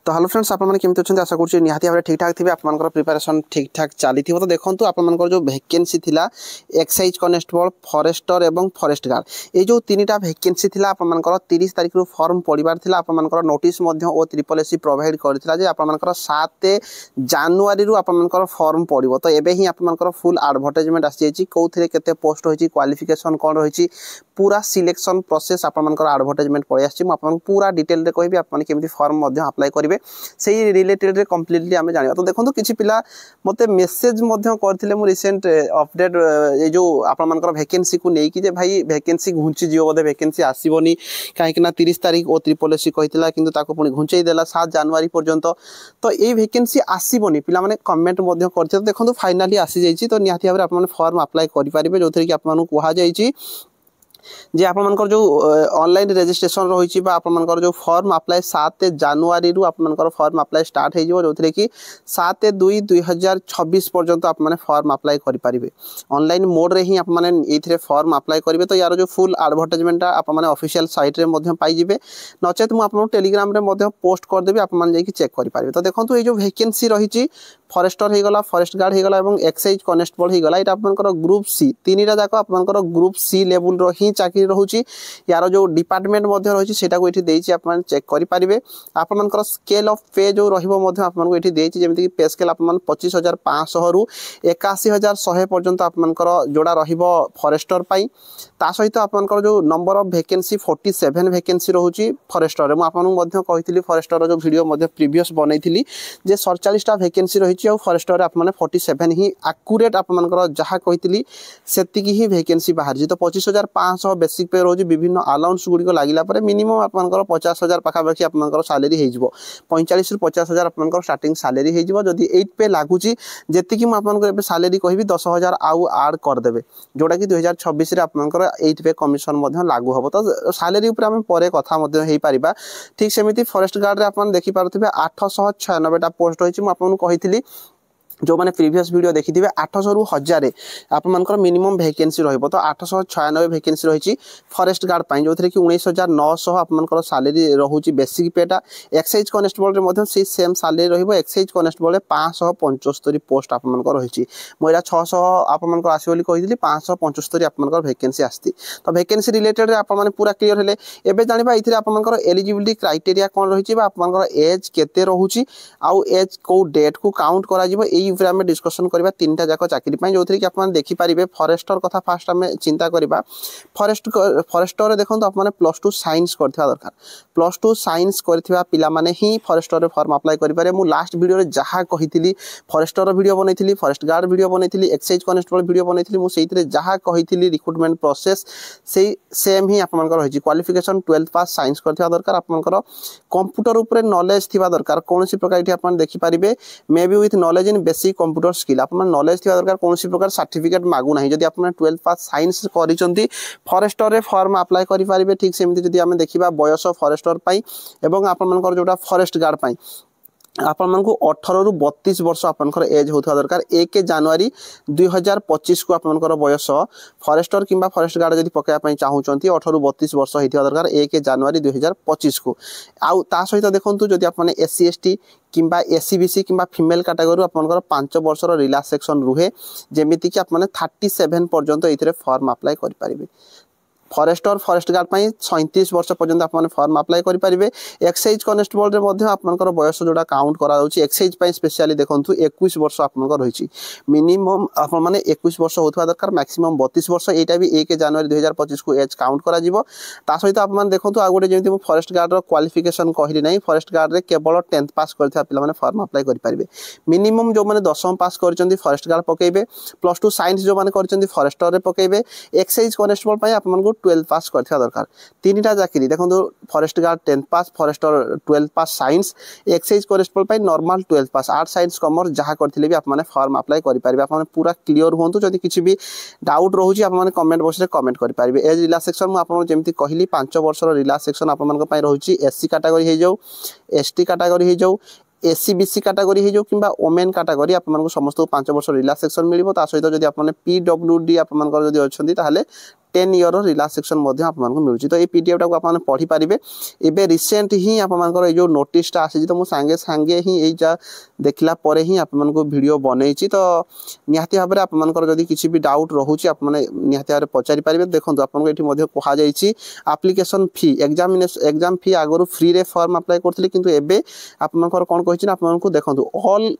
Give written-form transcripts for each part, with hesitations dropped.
तो hello friends आप केमती अच्छा आशा करुँच निहाती भाव ठीक ठाक थे आप प्रिपेरेसन ठीक ठाक चली तो देखो आप जो वैकेंसी थिला एक्साइज कनेस्टेबल फॉरेस्टर एवं फॉरेस्ट गार्ड ये जो तीन टा वैकेंसी थिला आपनकर 30 तारिख रु फॉर्म पड़िबार थिला आपनकर नोटिस ओ ट्रिपल एससी प्रोवाइड करथिला जे आपनकर 7 जनवरी रु आपनकर फॉर्म पड़िबो तो एबे ही आपनकर फुल एडवर्टाइजमेंट आसी जायछि कोउथिरे केते पोस्ट होइछि क्वालिफिकेशन कोन रहिछि पूरा सिलेक्शन प्रोसेस आपनकर एडवर्टाइजमेंट पळि आछि म आपन पूरा डिटेल रे कहबी आपन केमति फॉर्म मध्ये अप्लाई करिवे सेही रिलेटेड रे कंप्लीटली आमे जानिबा तो देखंतु किछि पिला मते मेसेज मध्ये करथिले मु रिसेंट अपडेट ए जो आपनकर वैकेंसी को नै कि जे भाई वैकेंसी घुंची जियो बोधे वैकेंसी आसीबोनी काहे कि ना 30 तारिख ओ ट्रिपल एससी कहितला किंतु ताको पुनी घुंचै देला 7 जनवरी पर्यंत तो ए वैकेंसी आसीबोनी पिला माने कमेंट मध्ये करथिले देखंतु फाइनली आसी जाईछि तो निहाती भाबरे आपन फॉर्म अप्लाई करि परिबे जोथरे कि आपन कोहा जाईछि जे आपनकर जो ऑनलाइन रजिस्ट्रेशन रही आपनकर जो फॉर्म अप्लाई 7 जनवरी रु आपनकर फॉर्म अप्लाई स्टार्ट हो जिवो जोथरे कि 7/2/2026 पर्यंत आप माने फॉर्म अप्लाई करि परिबे ऑनलाइन मोड रे ही आप माने एथिरे फॉर्म अप्लाई करिवे तो यार जो फुल एडवर्टाइजमेंट आप माने ऑफिशियल साइट रे मध्ये पाई जिवे नचेत मु आपन टेलीग्राम रे मध्ये पोस्ट कर देबी आप माने जेकी चेक करि परिबे तो देखंतु ए जो वैकेंसी रही फॉरेस्टर हो गला फॉरेस्ट गार्ड हो गला एवं एक्साइज कनेस्टेबल हो गला एटा आपनकर ग्रुप सी तीनटा जाको आपनकर ग्रुप सी लेवल रो ही चाकरी रहउची यार जो डिपार्टमेंट मध्ये रही सेटा को एठी देइची आपन चेक करि परिबे आपनकर स्केल ऑफ पे जो रहिबो मध्ये आपन को एठी देइची जेमिति कि पे स्केल आपन 25500 रु 81100 पर्यंत आपनकर जोड़ा रहिबो फॉरेस्टर पई ता सहित आपनकर जो नंबर ऑफ वैकेंसी 47 वैकेंसी रहउची फॉरेस्टर रे म आपन मध्ये कहितली फॉरेस्टर जो वीडियो मध्ये प्रीवियस बनैथिली जे 47 टा वैकेंसी रहिची और फॉरेस्टर रे आपन 47 ही एक्यूरेट आपनकर जहा कहितली सेति की ही वैकेंसी बाहर जी तो 25500 बेसिक पे रोज विभिन्न अलाउंस गुडी को लागिला परे मिनिमम आपनकर 50000 पाखा पाखी आपनकर सैलरी हे जिवो 45 रु 50000 आपनकर स्टार्टिंग सैलरी हे जिवो जदी 8 पे लागुची जेति कि म आपनकर एबे सैलरी कहबी 10000 आउ ऐड कर देबे जोडा कि 2026 रे आपनकर 8 पे कमिशन मध्ये लागू हबो तो सैलरी ऊपर हम परे कथा मध्ये हेई परिबा ठीक सेमिति फॉरेस्ट गार्ड रे आपन देखि पारुथिबे 896 टा पोस्ट होइची म आपन कहितली जो माने प्रीवियस वीडियो देखि दिबे 800 रु 1000 आपन मानकर मिनिमम वैकेंसी रहइबो तो 896 वैकेंसी रहिछि फॉरेस्ट गार्ड पई जोथरे कि 19900 आपन मानकर सैलरी रहउछि बेसिक पेटा एक्साइज कनेस्टेबल रे मध्ये से सेम सैलरी रहइबो एक्साइज कनेस्टेबल रे 575 पोस्ट आपन मानकर रहिछि मोइरा 600 आपन मानकर आसी बोली कहि दिली 575 आपन मानकर वैकेंसी आस्ति तो वैकेंसी रिलेटेड रे आपन माने पूरा क्लियर हेले एबे जानिबा इथिरे आपन मानकर एलिजिबिलिटी क्राइटेरिया कोन रहिछि बा आपन मानकर एज केते रहउछि आउ एज को डेट को काउंट करा जिवो ऊपर आम डिस्कसन करबा तीनटा जाक चाकरी पई जोथरे कि आपन देखि परिबे फॉरेस्टर कथा फास्ट आम चिंता करबा फॉरेस्टर देखंतु आपन +2 साइंस करथिबा दरकार +2 साइंस करथिबा पिला माने ही फॉरेस्टर रे फॉर्म अप्लाई करि पारे मु लास्ट वीडियो रे जहा कहितली फॉरेस्टर वीडियो बनैथिली फॉरेस्ट गार्ड वीडियो बनैथिली एक्साइज कनेस्टेबल वीडियो बनैथिली मु सेइतरे जहा कहितली रिक्रूटमेंट प्रोसेस सेही सेम ही आपन कर रहिछि क्वालिफिकेशन 12th पास साइंस करथिबा दरकार आपन कर कंप्यूटर ऊपर नॉलेज थिबा दरकार कोनसी प्रकार इठी आपन देखि परिबे मे be with knowledge in basic computer skill आपन नॉलेज थिबा दरकार कोनसी प्रकार सर्टिफिकेट मागु नाही जदी आपन 12th पास साइंस करिसंती फॉरेस्टर रे फॉर्म अप्लाई करि पारिबे ठीक सेमिति जदी हम देखिबा बयस फॉरेस्टर पई एवं आपन मनकर जोटा फॉरेस्ट गार्ड पई आपन मन को 18 रु 32 वर्ष आपनकर एज होथवा दरकार 1 जनवरी 2025 को आपनकर बयस फॉरेस्टर किंबा फॉरेस्ट गार्ड जदी पकाया पई चाहउचंती 18 रु 32 वर्ष हेथिवा दरकार 1 जनवरी 2025 को आउ ता सहित देखंतु जदी आपन एससी एसटी किंबा एससीबीसी किंबा फीमेल कैटेगरी आपनकर 5 वर्षर रिलैक्सेशन रुहे जेमिति कि आपन 37 पर्यंत एथिरे फॉर्म अप्लाई करि परिबे फॉरेस्टर फॉरेस्ट गार्ड पई 37 वर्ष पर्यंत आपन फॉर्म अप्लाई करि परिबे एक्साइज कनेस्टेबल रे मध्ये आपनकर बयस जोडा काउंट करा जाउची एक्साइज पई स्पेशली देखंतु 21 वर्ष आपनकर रहिची मिनिमम आपन माने 21 वर्ष होथवा दरकार मैक्सिमम 32 वर्ष एटा भी 1 जनवरी 2025 को एज काउंट करा जिवो ता सहित आपन देखंतु आ गोटे जेमति फॉरेस्ट गार्ड रो क्वालिफिकेशन कहली नै फॉरेस्ट गार्ड रे केवल 10th पास करथिबा पिला माने फॉर्म अप्लाई करि परिबे मिनिमम जो माने 10th पास करचंती फॉरेस्ट गार्ड पकेबे +2 साइंस जो माने करचंती फॉरेस्टर रे पकेबे एक्साइज कनेस्टेबल पई आपन को 12th पास करथिया दरकार तीनटा चाकरी देखंतु फॉरेस्ट गार्ड 10th पास फॉरेस्टर 12th पास साइंस एक्साइज कनेस्टेबल पई नॉर्मल 12th पास आर्ट साइंस कॉमर्स जहा करथिले भी आप माने फॉर्म अप्लाई करि परिबे आप माने पूरा क्लियर होंतु जदी किछि भी डाउट रहउची आप माने कमेंट बॉक्स रे कमेंट करि परिबे एज रिलैक्सेशन म आपन जेमति कहिली 5 वर्षर रिलैक्सेशन आप मानक पई रहउची एससी कैटेगरी हे जाऊ एसटी कैटेगरी हे जाऊ एससीबीसी कैटेगरी हे जो किंबा ओमेन कैटेगरी आपन को समस्त 5 वर्ष रिलैक्सेशन मिलिबो ता सहित जदी आपन पीडब्ल्यूडी आपन को जदी अछंती ताहाले 10 ईयर रिलैक्सेशन मध्य आपको मिलूँ। तो ये पीडीएफ टाक आप पढ़ी पारे। एबे रिसेंट ही आपर जो नोटिसटा आसी तो मुझे सांगे सांगे ही यही देखला परे ही आपको वीडियो बनई। तो निहाती भाव में आपर जदि किसी भी डाउट रोचे आप निहाती भाव में पचारि पारे। देखो आपको ये कहुई एप्लिकेशन फी एग्जाम फी आगु फ्री रे फॉर्म अप्लाई करते किंतु एबे आपनकर कौन कहिछि आपको देखो all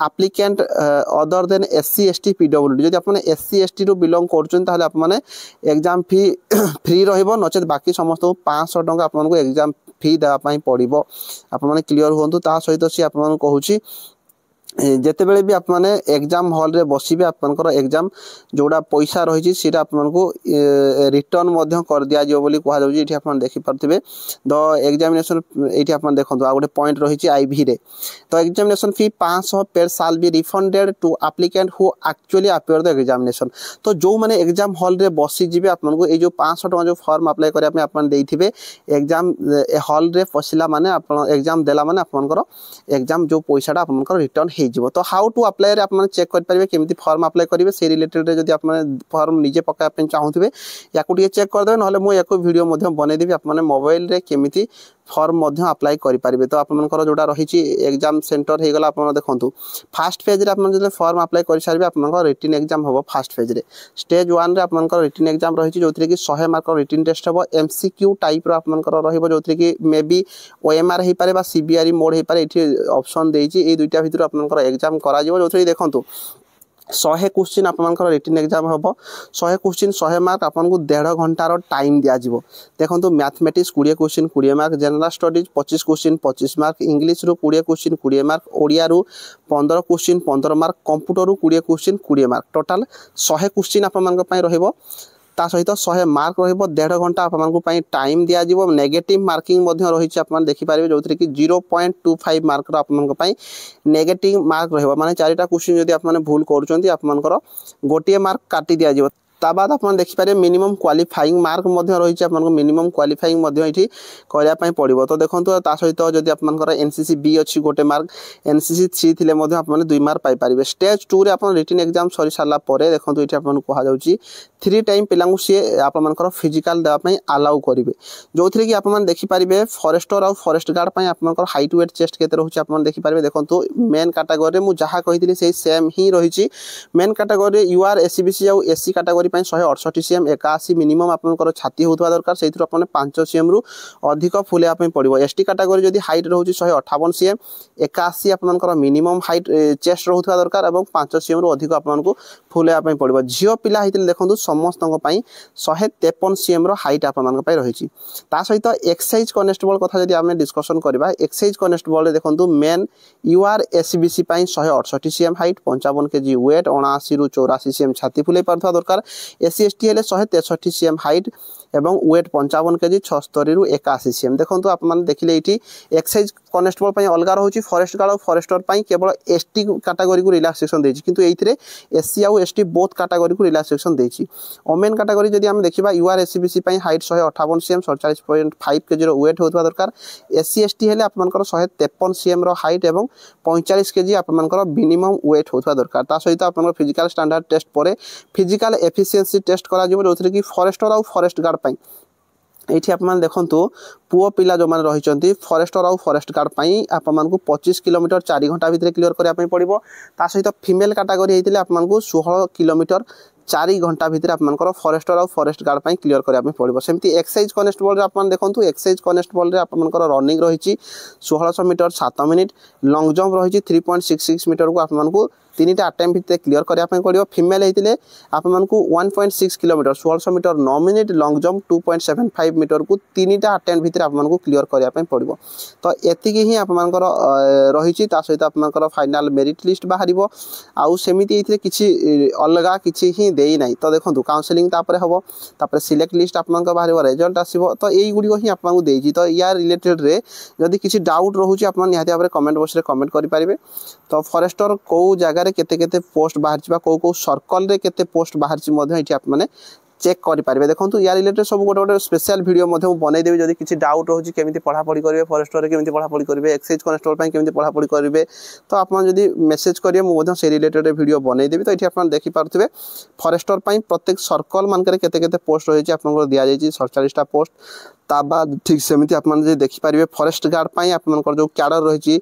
applicant other than SC ST PWD जब आप एससी एसटी रु बिलोंग कर एग्जाम फी फ्री रहिबो नचेत बाकी समस्त 500 टंका आपको एग्जाम फी देवाई पड़ो। आपने क्लीयर हूँ ता सहित सी आपको कहूँ जिते बड़े भी आपने एग्जाम हॉल रे बसबे आपनकर एग्जाम जोड़ा पैसा रही आपको रिटर्न कर दिया कहुई। ये आप देखिपे द एग्जामिनेशन ये आप देखो आ गए पॉइंट रही आईवी रे। तो एग्जामिनेशन फी 500 पेर साल भी refunded to applicant who actually appear the examination. तो जो मैंने एग्जाम हॉल रे बसीजे आपको ये जो 500 टका जो फॉर्म अप्लाई करने एग्जाम हॉल रे पशिला माने एग्जाम देला माने आपनकर एग्जाम जो पैसाटा आपनकर रिटर्न हो। तो हाउ टू अप्लाई रे आपन चेक कर पारे केमती फॉर्म अप्लाई करेंगे से रिलेटेड रे जदि आपन फॉर्म निजे पकाया चाहूथे या चेक करदे ना मैं या वीडियो बनईदेवी आपने मोबाइल रे केमिति फॉर्म अप्लाई करें। तो आपंकर जोड़ा रही एग्जाम सेंटर हो गला आप देखो फास्ट फेज रे आपन फॉर्म अप्लाई कर सारे आपन रिटन एग्जाम हम फास्ट फेज रे। स्टेज 1 रे आपन रिटन एग्जाम रही जो कि 100 मार्क रिटन टेस्ट हम एमसीक्यू टाइप आपंकर जो कि मे बी ओएमआर हो पारे सीबीआरई मोड हो पारे। ये ऑप्शन देती दुईटा भितर आपंकर एग्जाम करा जो देखो 100 क्वेश्चन आपंकर रिटन एग्जाम हम 100 क्वेश्चन 100 मार्क आपको 1.5 घंटार टाइम दिज्व। देखो mathematics 20 question 20 mark general studies 25 question 25 mark English रू 20 क्वेश्चन 20 मार्क ओडिया रू 15 क्वेश्चन 15 मार्क कंप्यूटर रू 20 क्वेश्चन 20 मार्क टोटाल 100 क्वेश्चन आप सहित 100 मार्क रहिबो 1.5 घंटा आपको टाइम दिज्व। नेगेटिव मार्किंग रही आप देखिपारे जो कि 0.25 मार्क आपको नेगेटिव मार्क रहिबो माने 4टा क्वेश्चन जदि आप भूल करूछंती आपनकर गोटे मार्क काटी दिज्व। ता बाद आप देखिपारे मिनिमम क्वालिफाइंग मार्क रही आपको मिनिमम क्वालिफाइंग करने पड़ो। तो देखो ता सहित जदि आपनकर एनसीसी बी अच्छी गोटे मार्क एनसीसी सी थिले आपने 2 मार्क पाइपर। स्टेज 2 रे आप रिटन एग्जाम सरी सारा देखो ये आपको कहुँ 3 टाइम पिला सी आपर फिजिकाल देवाई आलाउ करेंगे जो थी कि आप देखिपारे फॉरेस्टर आउ फॉरेस्ट गार्ड आपंकर हाइट वेट चेस्ट के रोचे आप देखिपारे। देखो मेन कैटेगरी मुझे जहाँ कही से सेम ही रही मेन कैटेगरी यूआर एससीबीसी आउ एससी कैटेगरी 168 सीएम 81 मिनिमम आपंकर छाती होता दरकार से 5 सीएम रु अधिक फुलेवाई पड़ो। एसटी कैटेगरी जदि हाइट रोचे 158 सीएम 81 आपंकर मिनिमम हाइट चेस्ट रोता दरकार और 5 सीएम रु अधिक आपको फुलेवाई पड़ो। झील पिला होते देखो समस्त 153 सीएम हाइट आप रही। सहित एक्साइज कनेस्टेबल कथा जब आम डिस्कसन करवा एक्साइज कनेस्टेबल देखो men UR SCBC 168 cm height 55 kg weight 79 रु 84 सीएम छाती फुले पार्था दरकार। एससी एसटी हेले 163 सीएम हाइट एवं वेट 55 केजी 76 रु 81 सीएम। देखो आप देखिले ये एक्साइज कनेस्टेबल अलग रोचे फॉरेस्ट गार्ड और फॉरेस्टर केवल एसटी कैटेगरी को रिलैक्सेशन देछि किंतु एइथिरे एससी आउ एसटी बोथ कैटेगरी को रिलैक्सेशन देछि। ओमेन कैटेगरी जदि हम देखिबा UR SCBC height 158 cm 47.5 kg weight होता दरकार। एससी एसटी हेले आपनकर 153 सीएम हाइट एवं 45 केजी आपनकर मिनिमम वेट होता दरकार। ता सहित आपनकर फिजिकल स्टैंडर्ड टेस्ट पर फिजिकल एफिशिएंसी टेस्ट करा जिवो जो कि फॉरेस्टर आउ फॉरेस्ट गार्ड ये आप देखो पुओ पिला जो मैंने रही फॉरेस्टर आउ फॉरेस्ट गार्ड आपको 25 किलोमीटर 4 घंटा भितर क्लीयर करने पड़ो। ता सहित फीमेल कैटेगरी होते आपको 16 किलोमीटर 4 घंटा भितर आपंकर फॉरेस्टर आउ फॉरेस्ट गार्ड क्लीयर करने पड़ो। सेमती एक्साइज कनेस्टेबल आप देखो एक्साइज कनेस्टेबल आपंकर रनिंग रही 1600 मीटर 7 मिनिट लंग जंप रही 3.66 मीटर को आपको 3टा अटेम्प्ट भितर क्लीयर करने पड़ो। फीमेल होते आपको 1.6 kilometre 1600 metre 9 minute long jump 2.75 metre को 3टा अटेम्प्ट भितर आपको क्लीयर करने पड़ो। तो एतिकी ही आपंकर रही सहित आपंकर फाइनाल मेरिट लिस्ट बाहर आउ सेमती किसी अलग किसी ही देना। तो देखो काउंसलिंग हम तापर सिलेक्ट लिस्ट आप बाहर रिजल्ट आसो। तो यही गुड़िक ही आपको देती। तो या रिलेटेड रे जदि किसी डाउट रोचे आप निहाती भाव में कमेंट बॉक्स रे कमेंट करेंगे। तो फॉरेस्टर कौ जगार केते केते पोस्ट बाहर कौ सर्कल रे केते पोस्ट बाहर आपने चेक करेंगे। देखो या रिलेटेड सब गोटे गोटे स्पेशल वीडियो बनईदेवी जब किसी डाउट रोचे केमी पढ़ापढ़ी करेंगे फॉरेस्टर केमी पढ़ापढ़ी करेंगे एक्साइज कनेस्टेबल केमी पढ़ापढ़ी करेंगे तो आप मेसेज करेंगे मुझे से रिलेटेड वीडियो बनईदेवी। तो ये आप देखिपे फॉरेस्टर प्रत्येक सर्कल मानक केते पोस्ट रही है दि जाए 47टा पोस्ट ता बाद ठीक सेमती आप देखिपारे फॉरेस्ट गार्ड आप जो कैडर रही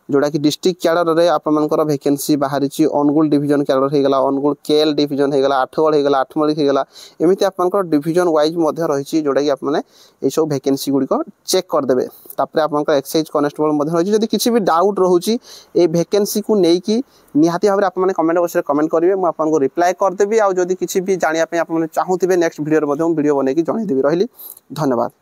जोड़ा कि डिस्ट्रिक्ट कैडर रे आपनकर वैकेंसी बाहरी अनुगुल डिवीजन कैडर होगला अनुगुल केएल डिवीजन होगला आठगड़ होगला आठमली होगला एमती आपनकर डिवीजन वाइज रही जोड़ा कि आपने ये सब वैकेंसी गुड़िक चेक करदे। तापर आपनकर एक्साइज कनेस्टेबल रही जदि किसी भी डाउट रोचे ये वैकेंसी को लेकिन निहाती भाव में कमेंट बॉक्स में कमेंट करेंगे मुझे आपको रिप्लाई करदेवी। आउ जदि किसी भी जानापी आप चाहूबे नेक्स्ट वीडियो वीडियो बनई जनईदेवी। रही धन्यवाद।